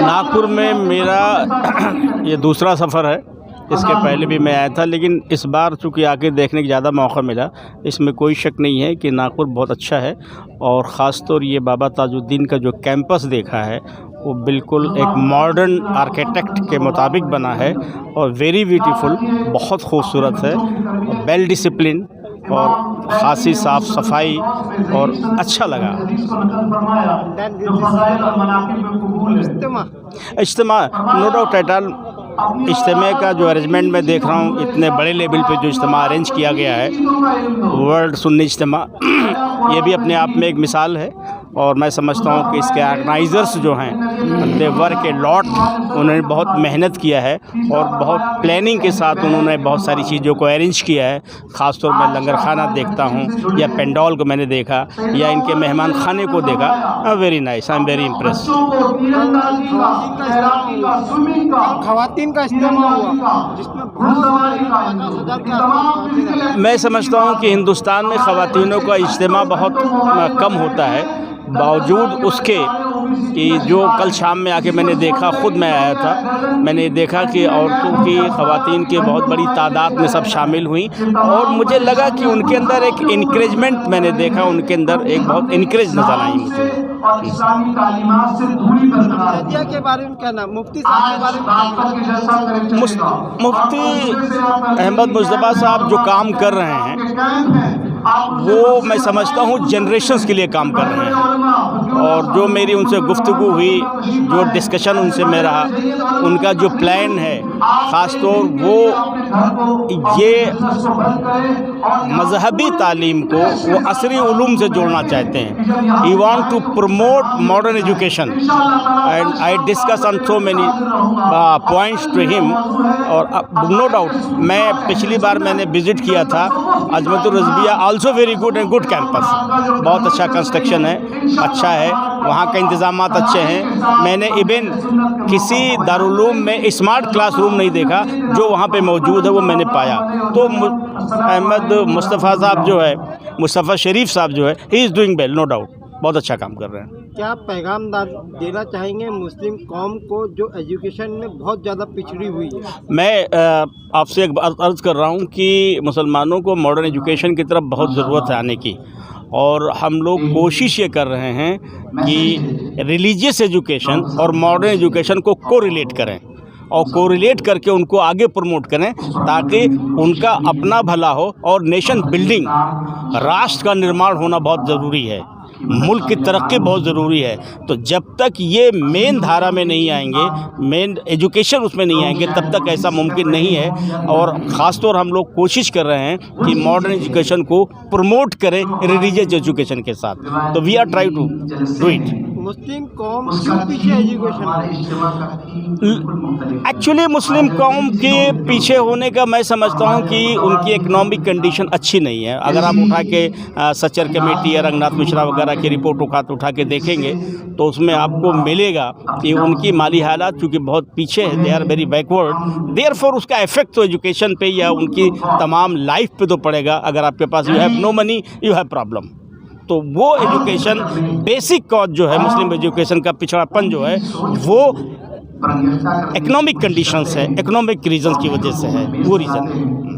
नागपुर में मेरा ये दूसरा सफ़र है। इसके पहले भी मैं आया था, लेकिन इस बार चूँकि आके देखने का ज़्यादा मौका मिला। इसमें कोई शक नहीं है कि नागपुर बहुत अच्छा है, और ख़ास तौर ये बाबा ताजुद्दीन का जो कैंपस देखा है वो बिल्कुल एक मॉडर्न आर्किटेक्ट के मुताबिक बना है और वेरी ब्यूटीफुल, बहुत खूबसूरत है, वेल डिसिप्लिन और खासी साफ़ सफाई और अच्छा लगा। इज्तिमा नो डाउट एट ऑल, इज्तिमा का जो अरेंजमेंट मैं देख रहा हूँ, इतने बड़े लेवल पे जो इज्तिमा अरेंज किया गया है, वर्ल्ड सुन्नी इज्तिमा, ये भी अपने आप में एक मिसाल है। और मैं समझता हूँ कि इसके ऑर्गेनाइज़र्स जो हैं दे वर्क ए लॉट, उन्होंने बहुत मेहनत किया है और बहुत प्लानिंग के साथ उन्होंने बहुत सारी चीज़ों को अरेंज किया है। ख़ास तौर मैं लंगर खाना देखता हूँ या पेंडॉल को मैंने देखा या इनके मेहमान खाने को देखा, very nice, I am very impress. खवातीन का इस्तेमाल हुआ जिसमें मैं समझता हूँ कि हिंदुस्तान में ख़वातीनों का इज्तिमा बहुत कम होता है, बावजूद उसके कि जो कल शाम में आके मैंने देखा, ख़ुद मैं आया था, मैंने देखा कि औरतों की, ख़वातीन की बहुत बड़ी तादाद में सब शामिल हुई और मुझे लगा कि उनके अंदर एक इनकरेजमेंट मैंने देखा, उनके अंदर एक बहुत इनकरेज नज़र आई मुझे। और इस्लामी तालीमात से दूरी बरकरार के बारे में क्या नाम, मुफ्ती साहब के बारे में, मुफ्ती अहमद मुस्तफ़ा साहब जो काम कर रहे हैं वो मैं समझता हूँ जनरेशन्स के लिए काम कर रहे हैं, और जो मेरी उनसे गुफ्तगू हुई, जो डिस्कशन उनसे मेरा, उनका जो प्लान है, ख़ास तौर वो ये मज़हबी तालीम को वो असरी उलूम से जोड़ना चाहते हैं। He want to promote modern education and I discuss on so many points to him. और नो डाउट मैं पिछली बार मैंने विज़िट किया था अजमतुर रज़बिया, also very good and good campus, बहुत अच्छा कंस्ट्रक्शन है, अच्छा है, वहाँ के इंतज़ामात अच्छे हैं। मैंने इवन किसी दारुल में स्मार्ट क्लासरूम नहीं देखा, जो वहाँ पे मौजूद है वो मैंने पाया। तो अहमद मुस्तफ़ा साहब जो है, मुस्तफ़ा शरीफ साहब जो है, he is doing well, no doubt, बहुत अच्छा काम कर रहे हैं। क्या पैगाम देना चाहेंगे मुस्लिम कौम को जो एजुकेशन में बहुत ज़्यादा पिछड़ी हुई है? मैं आपसे एक बात अर्ज़ कर रहा हूँ कि मुसलमानों को मॉडर्न एजुकेशन की तरफ बहुत ज़रूरत है आने की, और हम लोग कोशिश ये कर रहे हैं कि रिलीजियस एजुकेशन और मॉडर्न एजुकेशन को कोरिलेट करें और कोरिलेट करके उनको आगे प्रमोट करें, ताकि उनका अपना भला हो और नेशन बिल्डिंग, राष्ट्र का निर्माण होना बहुत ज़रूरी है, मुल्क की तरक्की बहुत ज़रूरी है। तो जब तक ये मेन धारा में नहीं आएंगे, मेन एजुकेशन उसमें नहीं आएंगे, तब तक ऐसा मुमकिन नहीं है। और ख़ास तौर हम लोग कोशिश कर रहे हैं कि मॉडर्न एजुकेशन को प्रमोट करें रिलीजियस एजुकेशन के साथ। तो we are try to do it. Muslim कौम क्यों पीछे एजुकेशन? एक्चुअली मुस्लिम कौम के पीछे होने का मैं समझता हूँ कि उनकी इकनॉमिक कंडीशन अच्छी नहीं है। अगर आप उठा के सच्चर कमेटी या रंगनाथ मिश्रा वगैरह की रिपोर्ट उठा के देखेंगे तो उसमें आपको मिलेगा कि उनकी माली हालात चूँकि बहुत पीछे है, they are very backward, therefore उसका इफेक्ट तो एजुकेशन पे या उनकी तमाम लाइफ पे तो पड़ेगा। अगर आपके पास you have no money, you have problem. तो वो एजुकेशन बेसिक कॉज जो है मुस्लिम एजुकेशन का पिछड़ापन जो है वो इकोनॉमिक कंडीशंस है, इकोनॉमिक रीजंस की वजह से है, वो रीज़न है।